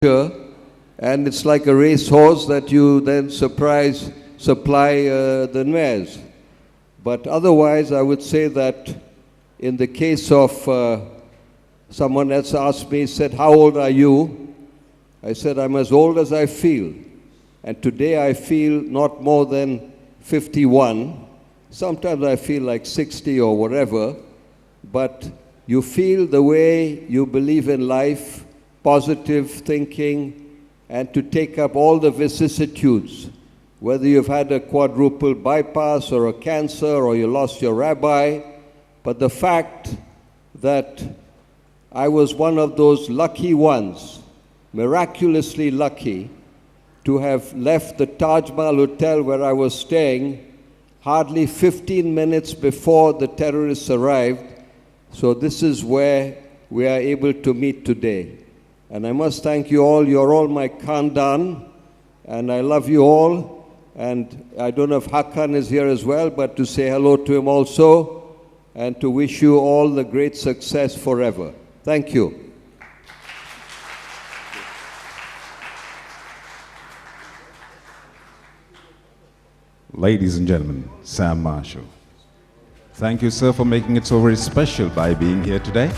and it's like a racehorse that you then supply the mares. But otherwise, I would say that in the case of someone else asked me, said, "How old are you?" I said, "I'm as old as I feel." And today I feel not more than 51. Sometimes I feel like 60 or whatever, but you feel the way you believe in life, positive thinking, and to take up all the vicissitudes, whether you've had a quadruple bypass or a cancer or you lost your rabbi. But the fact that I was one of those lucky ones, miraculously lucky, to have left the Taj Mahal Hotel where I was staying hardly 15 minutes before the terrorists arrived. So this is where we are able to meet today. And I must thank you all. You're all my Khandan, and I love you all. And I don't know if Hakan is here as well, but to say hello to him also, and to wish you all the great success forever. Thank you. Ladies and gentlemen, Sam Marshall. Thank you, sir, for making it so very special by being here today.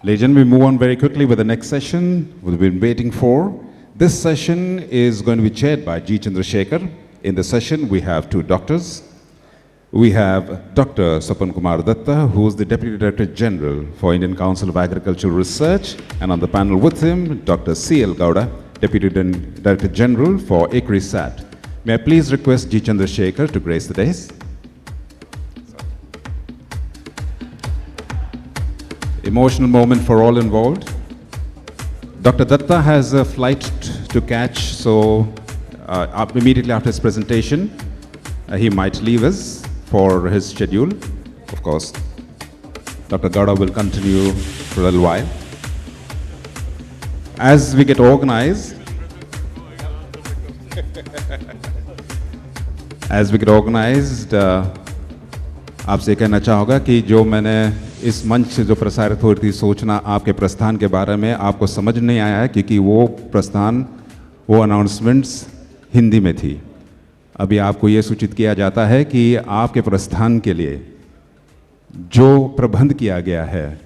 Ladies and gentlemen, we move on very quickly with the next session we've been waiting for. This session is going to be chaired by G. Chandrasekhar. In the session, we have two doctors. We have Dr. Sapan Kumar Datta, who is the Deputy Director General for Indian Council of Agricultural Research, and on the panel with him, Dr. C.L. Gowda, Deputy Director General for ICRISAT. May I please request G. Chandrasekhar to grace the dais? Emotional moment for all involved. Dr. Datta has a flight to catch, so immediately after his presentation, he might leave us for his schedule. Of course, Dr. Gowda will continue for a little while. As we get organized, आपसे कहना चाहूँगा कि जो मैंने इस मंच से जो प्रसारित हो रही थी सोचना आपके प्रस्थान के बारे में आपको समझ नहीं आया है, क्योंकि वो अनाउंसमेंट्स हिंदी में थी। अभी आपको ये सूचित किया जाता है कि आपके प्रस्थान के लिए जो प्रबंध किया गया है,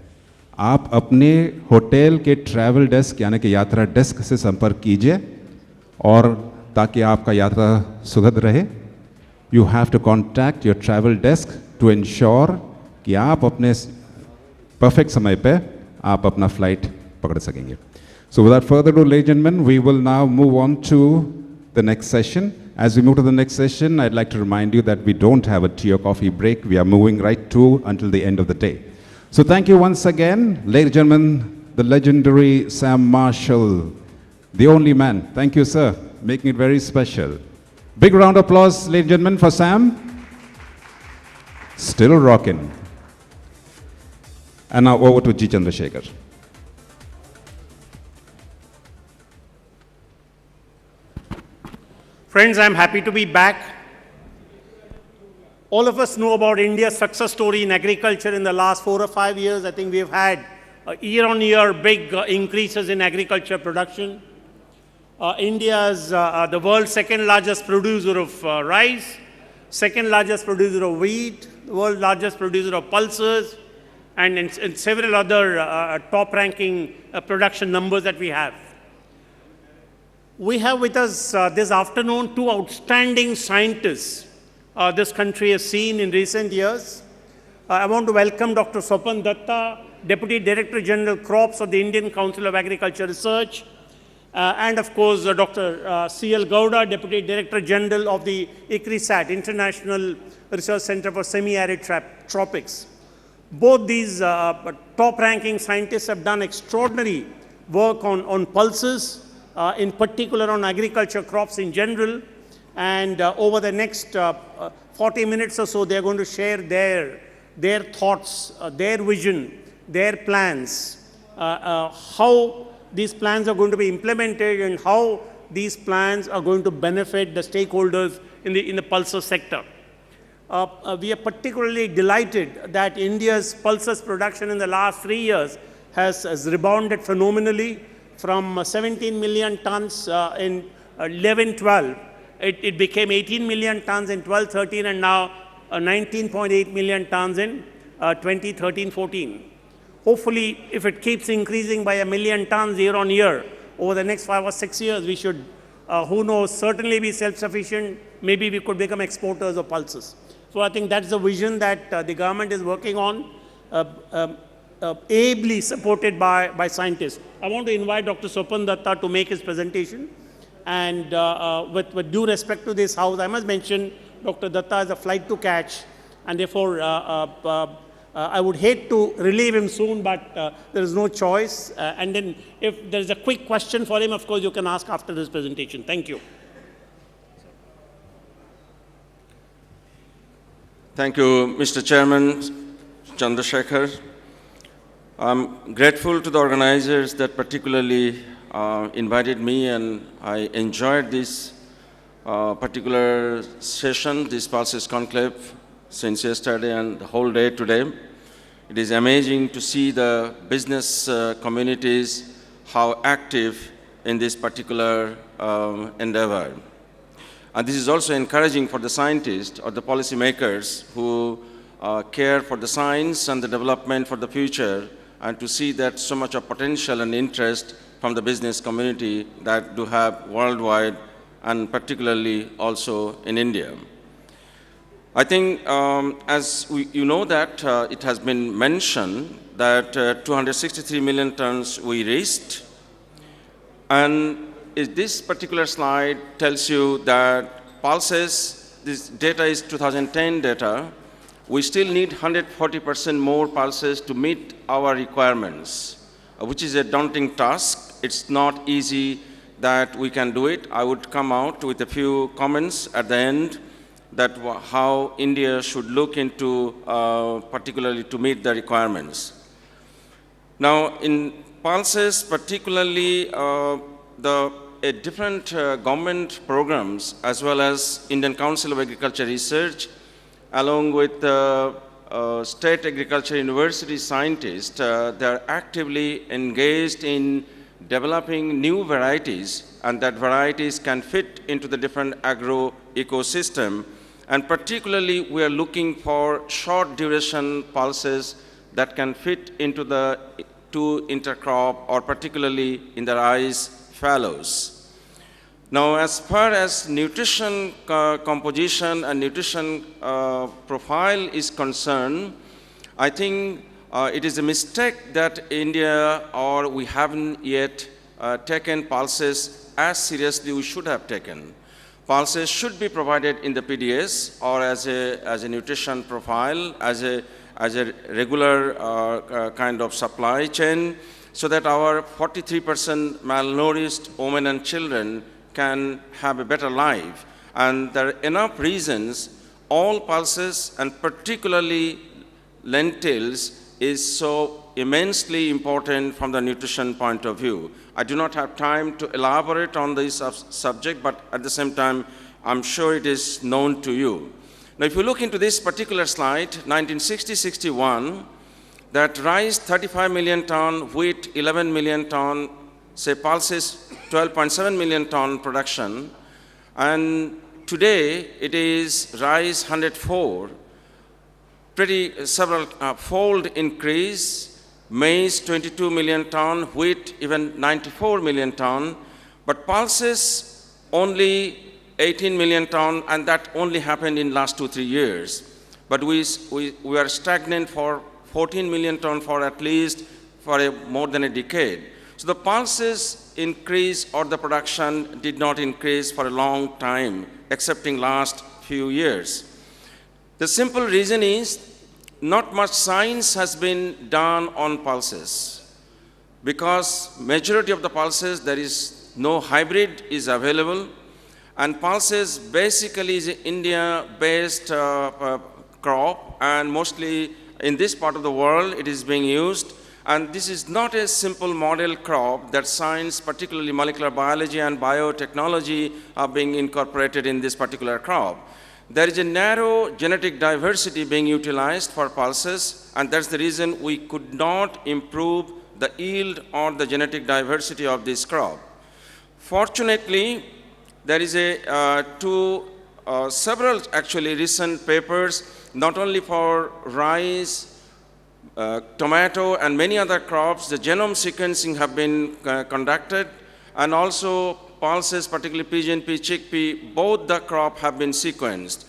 आप अपने होटल के ट्रैवल डेस्क यानी कि यात्रा डेस्क से संपर्क कीजिए, और ताकि आपका यात्रा सुखद रहे, you have to contact your travel desk to ensure कि आप अपने परफेक्ट समय पे आप अपना फ्लाइट पकड़ सकेंगे. So without further ado, ladies and gentlemen, we will now move on to the next session. As we move to the next session, I'd like to remind you that we don't have a tea or coffee break. We are moving right to until the end of the day. So thank you once again, ladies and gentlemen, the legendary Sam Marshall, the only man. Thank you, sir, making it very special. Big round of applause, ladies and gentlemen, for Sam. Still rocking. And now over to G. Chandrasekhar. Friends, I'm happy to be back. All of us know about India's success story in agriculture in the last 4 or 5 years. I think we've had year-on-year big increases in agriculture production. India is the world's second largest producer of rice, second largest producer of wheat, the world's largest producer of pulses, and several other top-ranking production numbers that we have. We have with us this afternoon two outstanding scientists this country has seen in recent years. I want to welcome Dr. Sapan Datta, Deputy Director General Crops of the Indian Council of Agriculture Research, and of course Dr. C.L. Gowda, Deputy Director General of the ICRISAT, International Research Center for Semi-Arid Tropics. Both these top-ranking scientists have done extraordinary work on pulses, in particular on agriculture crops in general, and over the next 40 minutes or so, they're going to share their thoughts, their vision, their plans, how these plans are going to be implemented and how these plans are going to benefit the stakeholders in the pulses sector. we are particularly delighted that India's pulses production in the last 3 years has rebounded phenomenally from 17 million tons in 11-12. It became 18 million tons in 12-13 and now 19.8 million tons in 2013-14. Hopefully, if it keeps increasing by 1 million tons year on year over the next 5 or 6 years, we should, who knows, certainly be self-sufficient. Maybe we could become exporters of pulses. So I think that's the vision that the government is working on, ably supported by scientists. I want to invite Dr. Swapan Datta to make his presentation. And with due respect to this House, I must mention Dr. Datta has a flight to catch, and therefore I would hate to relieve him soon, but there is no choice. And then if there is a quick question for him, of course, you can ask after this presentation. Thank you. Thank you, Mr. Chairman Chandrasekhar. I'm grateful to the organizers that particularly invited me, and I enjoyed this particular session, this Pulses Conclave, since yesterday and the whole day today. It is amazing to see the business communities how active in this particular endeavor. And this is also encouraging for the scientists or the policymakers who care for the science and the development for the future, and to see that so much of potential and interest from the business community that do have worldwide and particularly also in India. I think as you know that it has been mentioned that 263 million tons we reached, and this particular slide tells you that pulses, this data is 2010 data, we still need 140% more pulses to meet our requirements, which is a daunting task. It's not easy that we can do it. I would come out with a few comments at the end that how India should look into particularly to meet the requirements. Now in pulses particularly different government programs as well as Indian Council of Agriculture Research along with state agriculture university scientists, they are actively engaged in developing new varieties, and that varieties can fit into the different agro ecosystem. And particularly we are looking for short duration pulses that can fit into the two intercrop or particularly in the rice fallows. Now, as far as nutrition composition and nutrition profile is concerned, I think it is a mistake that India or we haven't yet taken pulses as seriously we should have taken. Pulses should be provided in the PDS or as a nutrition profile, as a regular kind of supply chain, so that our 43% malnourished women and children can have a better life. And there are enough reasons all pulses and particularly lentils is so immensely important from the nutrition point of view. I do not have time to elaborate on this subject, but at the same time, I'm sure it is known to you. Now, if you look into this particular slide, 1960-61, that rice 35 million ton, wheat 11 million ton, say pulses 12.7 million ton production, and today it is rice 104, pretty several fold increase, maize 22 million ton, wheat even 94 million ton, but pulses only 18 million ton, and that only happened in last 2-3 years. But we are stagnant for 14 million ton for at least for more than a decade. So the pulses increase or the production did not increase for a long time, excepting last few years. The simple reason is not much science has been done on pulses, because majority of the pulses there is no hybrid is available, and pulses basically is an India-based crop, and mostly in this part of the world it is being used. And this is not a simple model crop that science, particularly molecular biology and biotechnology, are being incorporated in this particular crop. There is a narrow genetic diversity being utilized for pulses, and that's the reason we could not improve the yield or the genetic diversity of this crop. Fortunately, there is several actually recent papers, not only for rice, tomato, and many other crops. The genome sequencing have been conducted, and also pulses, particularly pigeon pea, chickpea, both the crop have been sequenced.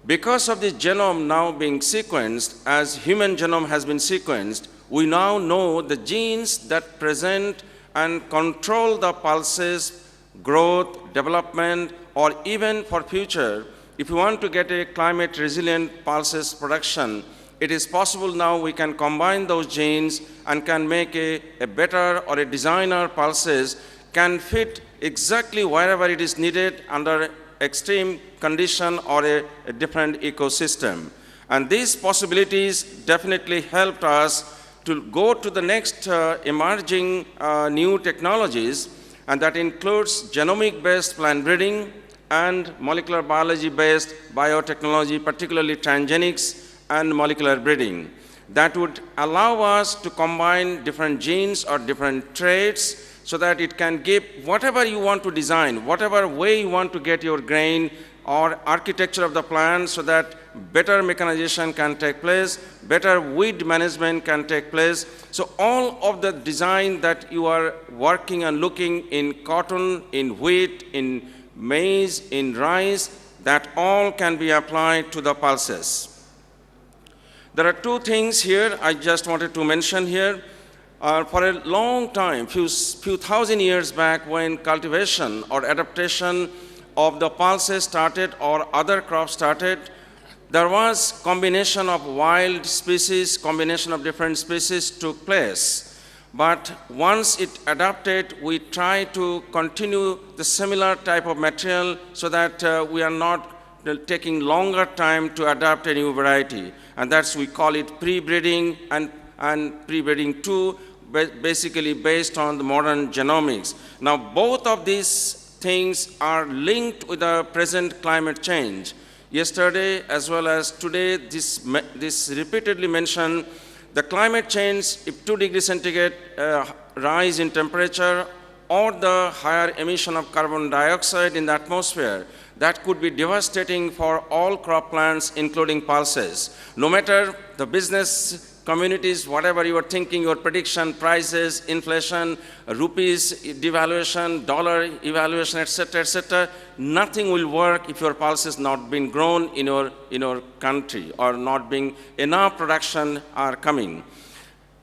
Because of the genome now being sequenced, as human genome has been sequenced, we now know the genes that present and control the pulses, growth, development, or even for future. If you want to get a climate resilient pulses production, it is possible now we can combine those genes and can make a better or a designer pulses can fit exactly wherever it is needed under extreme condition or a different ecosystem. And these possibilities definitely helped us to go to the next emerging new technologies, and that includes genomic-based plant breeding and molecular biology-based biotechnology, particularly transgenics and molecular breeding. That would allow us to combine different genes or different traits so that it can give whatever you want to design, whatever way you want to get your grain or architecture of the plant, so that better mechanization can take place, better weed management can take place. So all of the design that you are working and looking in cotton, in wheat, in maize, in rice, that all can be applied to the pulses. There are two things here I just wanted to mention here. For a long time, few thousand years back, when cultivation or adaptation of the pulses started or other crops started, there was combination of wild species, combination of different species took place. But once it adapted, we try to continue the similar type of material so that we are not taking longer time to adapt a new variety. And that's, we call it pre-breeding and pre-breeding 2, basically based on the modern genomics. Now, both of these things are linked with the present climate change. Yesterday, as well as today, this repeatedly mentioned the climate change. If 2 degrees centigrade rise in temperature or the higher emission of carbon dioxide in the atmosphere, that could be devastating for all crop plants, including pulses. No matter the business communities, whatever you are thinking, your prediction, prices, inflation, rupees devaluation, dollar evaluation, etc., nothing will work if your pulses not been grown in your country, or not being enough production are coming.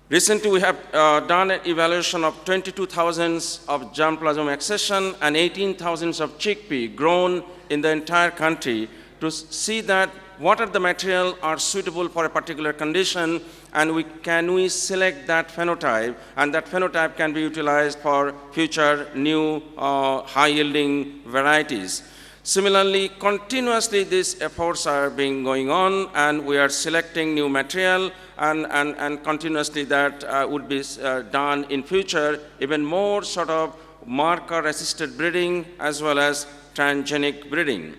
Recently, we have done an evaluation of 22,000 of germplasm accession and 18,000 of chickpea grown in the entire country to see that what are the material are suitable for a particular condition, and can we select that phenotype, and that phenotype can be utilized for future new high-yielding varieties. Similarly, continuously these efforts are going on, and we are selecting new material, and continuously that would be done in future, even more sort of marker-assisted breeding as well as transgenic breeding.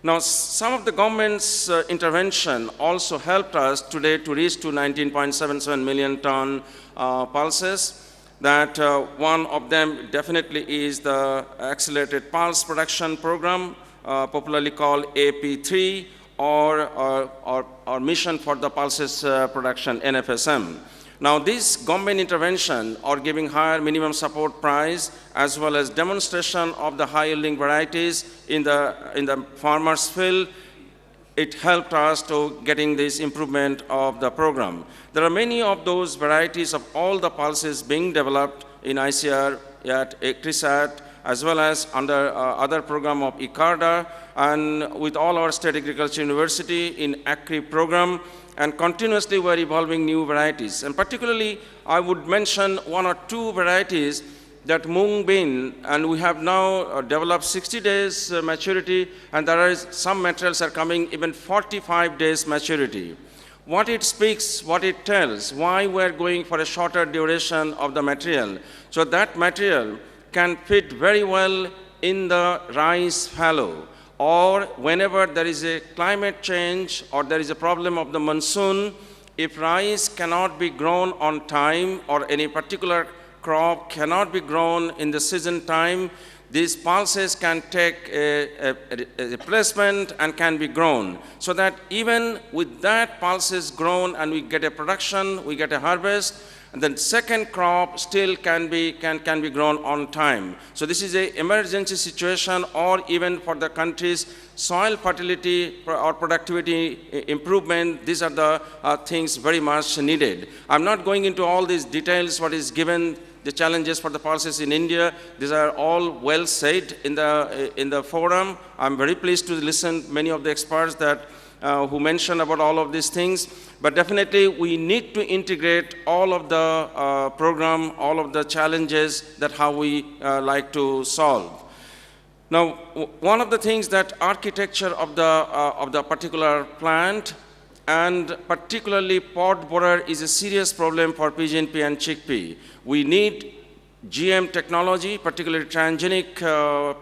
Now, some of the government's intervention also helped us today to reach to 19.77 million ton pulses. That one of them definitely is the Accelerated Pulse Production Program, popularly called AP3, or Mission for the Pulses Production, NFSM. Now, this government intervention, or giving higher minimum support price, as well as demonstration of the high-yielding varieties in the farmers' field, it helped us to getting this improvement of the program. There are many of those varieties of all the pulses being developed in ICR, at CRISAT, as well as under other program of ICARDA, and with all our state agriculture university in ACRI program, and continuously we're evolving new varieties. And particularly, I would mention 1 or 2 varieties that mung bean, and we have now developed 60 days maturity, and there are some materials are coming even 45 days maturity. What it speaks, what it tells, why we're going for a shorter duration of the material. So that material can fit very well in the rice fallow, or whenever there is a climate change or there is a problem of the monsoon, if rice cannot be grown on time or any particular crop cannot be grown in the season time, these pulses can take a replacement and can be grown. So that even with that pulses grown and we get a production, we get a harvest, and then second crop still can be grown on time. So this is an emergency situation, or even for the country's soil fertility or productivity improvement. These are the things very much needed. I'm not going into all these details, what is given, the challenges for the pulses in India. These are all well said in the forum. I'm very pleased to listen many of the experts that who mentioned about all of these things. But definitely we need to integrate all of the program, all of the challenges that how we like to solve. Now, one of the things that architecture of the particular plant, and particularly pod borer, is a serious problem for pigeon pea and chickpea. We need GM technology, particularly transgenic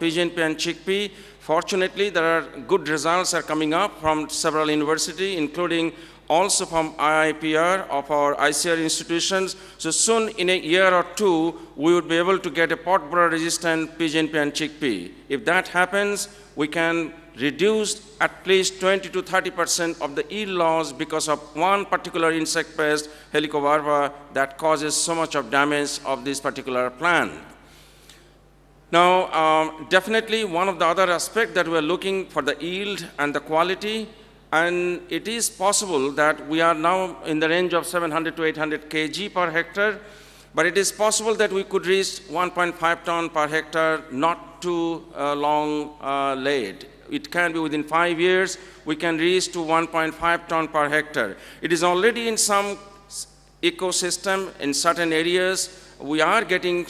pigeon pea and chickpea. Fortunately, there are good results are coming up from several universities, including also from IIPR of our ICR institutions. So soon, in a year or two, we would be able to get a pod borer resistant pigeon pea and chickpea. If that happens, we can reduce at least 20 to 30% of the yield loss because of one particular insect pest, Helicobarba, that causes so much of damage of this particular plant. Now, definitely one of the other aspects that we're looking for the yield and the quality, and it is possible that we are now in the range of 700 to 800 kg per hectare, but it is possible that we could reach 1.5 ton per hectare not too long late. It can be within 5 years, we can reach to 1.5 ton per hectare. It is already in some ecosystem in certain areas. We are getting